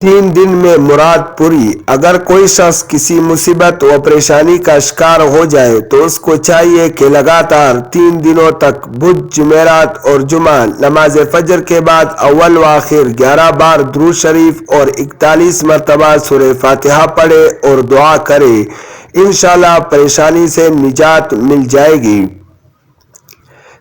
3 دن میں مراد پوری۔ اگر کوئی شخص کسی مصیبت و پریشانی کا شکار ہو جائے تو اس کو چاہیے کہ لگاتار 3 دنوں تک بدھ، جمعرات اور جمعہ نماز فجر کے بعد اول و آخر 11 بار درود شریف اور 41 مرتبہ سورہ فاتحہ پڑھے اور دعا کرے، انشاءاللہ پریشانی سے نجات مل جائے گی۔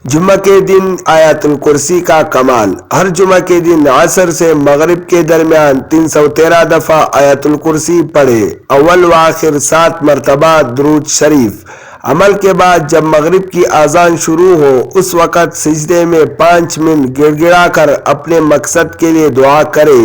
جمعہ کے دن آیت الکرسی کا کمال۔ ہر جمعہ کے دن عصر سے مغرب کے درمیان 313 دفعہ آیت الکرسی پڑھے، اول و آخر 7 مرتبہ درود شریف۔ عمل کے بعد جب مغرب کی اذان شروع ہو اس وقت سجدے میں 5 منٹ گڑ گڑا کر اپنے مقصد کے لیے دعا کرے۔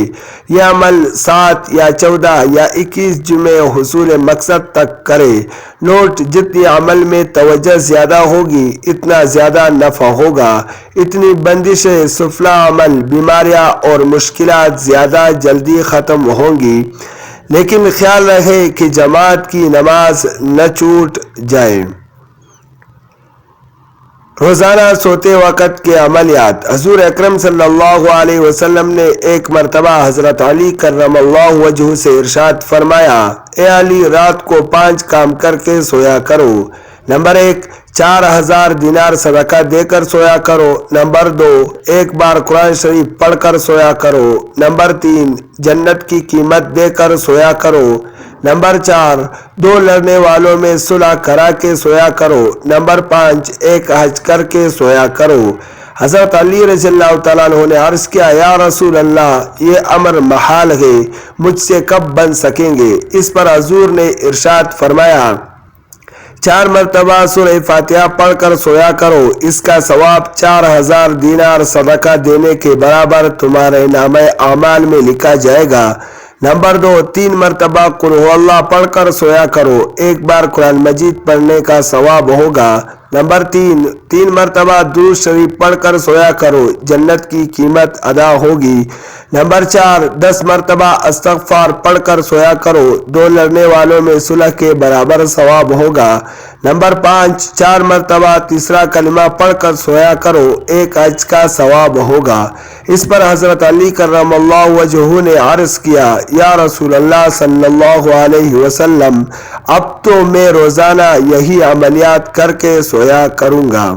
یہ عمل 7 یا 14 یا 21 جمعے حصول مقصد تک کرے۔ نوٹ: جتنی عمل میں توجہ زیادہ ہوگی اتنا زیادہ نفع ہوگا، اتنی بندشیں سفلی عمل، بیماریاں اور مشکلات زیادہ جلدی ختم ہوں گی۔ لیکن خیال رہے کہ جماعت کی نماز نہ چھوٹ جائے۔ روزانہ سوتے وقت کے عملیات۔ حضور اکرم صلی اللہ علیہ وسلم نے ایک مرتبہ حضرت علی کرم اللہ وجہہ سے ارشاد فرمایا: اے علی، رات کو 5 کام کر کے سویا کرو۔ نمبر 1، 4000 دینار صدقہ دے کر سویا کرو۔ نمبر 2، 1 بار قرآن شریف پڑھ کر سویا کرو۔ نمبر 3، جنت کی قیمت دے کر سویا کرو۔ نمبر 4، 2 لڑنے والوں میں صلح کرا کے سویا کرو۔ نمبر 5، 1 حج کر کے سویا کرو۔ حضرت علی رضی اللہ تعالیٰ عنہ نے عرض کیا: یا رسول اللہ، یہ امر محال ہے، مجھ سے کب بن سکیں گے؟ اس پر حضور نے ارشاد فرمایا: 4 مرتبہ سورہ فاتحہ پڑھ کر سویا کرو، اس کا ثواب 4000 دینار صدقہ دینے کے برابر تمہارے نامہ اعمال میں لکھا جائے گا۔ نمبر 2، 3 مرتبہ قل ہو اللہ پڑھ کر سویا کرو، 1 بار قرآن مجید پڑھنے کا ثواب ہوگا۔ نمبر 3 مرتبہ درود شریف پڑھ کر سویا کرو، جنت کی قیمت ادا ہوگی۔ نمبر 4، 10 مرتبہ استغفار پڑھ کر سویا کرو، 2 لڑنے والوں میں صلح کے برابر ثواب ہوگا۔ نمبر 5، 4 مرتبہ تیسرا کلمہ پڑھ کر سویا کرو، 1 حج کا ثواب ہوگا۔ اس پر حضرت علی کرم اللہ وجہہ نے عرض کیا: یا رسول اللہ صلی اللہ علیہ وسلم، اب تو میں روزانہ یہی عملیات کر کے سویا کروں گا۔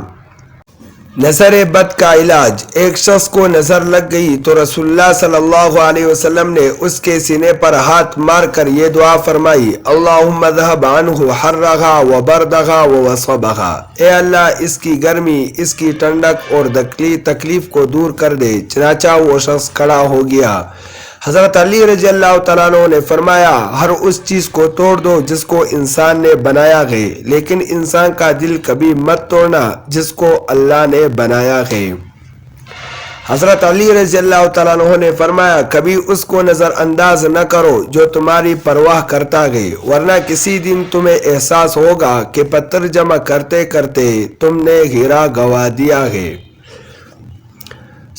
نظر بد کا علاج۔ ایک شخص کو نظر لگ گئی تو رسول اللہ صلی اللہ علیہ وسلم نے اس کے سینے پر ہاتھ مار کر یہ دعا فرمائی: اللہم اذھب عنہ حرھا وبردھا ووصبھا۔ اے اللہ، اس کی گرمی، اس کی ٹھنڈک اور تکلیف کو دور کر دے۔ چنانچہ وہ شخص کھڑا ہو گیا۔ حضرت علی رضی اللہ تعالیٰ عنہ نے فرمایا: ہر اس چیز کو توڑ دو جس کو انسان نے بنایا ہے، لیکن انسان کا دل کبھی مت توڑنا جس کو اللہ نے بنایا ہے۔ حضرت علی رضی اللہ تعالیٰ عنہ نے فرمایا: کبھی اس کو نظر انداز نہ کرو جو تمہاری پرواہ کرتا ہے، ورنہ کسی دن تمہیں احساس ہوگا کہ پتھر جمع کرتے کرتے تم نے ہیرا گنوا دیا ہے۔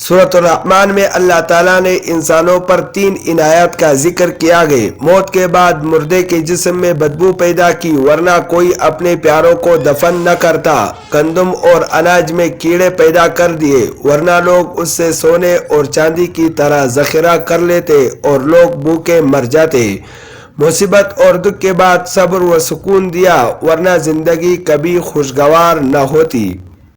سورۃ الرحمن میں اللہ تعالیٰ نے انسانوں پر 3 عنایات کا ذکر کیا ہے۔ موت کے بعد مردے کے جسم میں بدبو پیدا کی، ورنہ کوئی اپنے پیاروں کو دفن نہ کرتا۔ گندم اور اناج میں کیڑے پیدا کر دیے، ورنہ لوگ اس سے سونے اور چاندی کی طرح ذخیرہ کر لیتے اور لوگ بھوکے مر جاتے۔ مصیبت اور دکھ کے بعد صبر و سکون دیا، ورنہ زندگی کبھی خوشگوار نہ ہوتی۔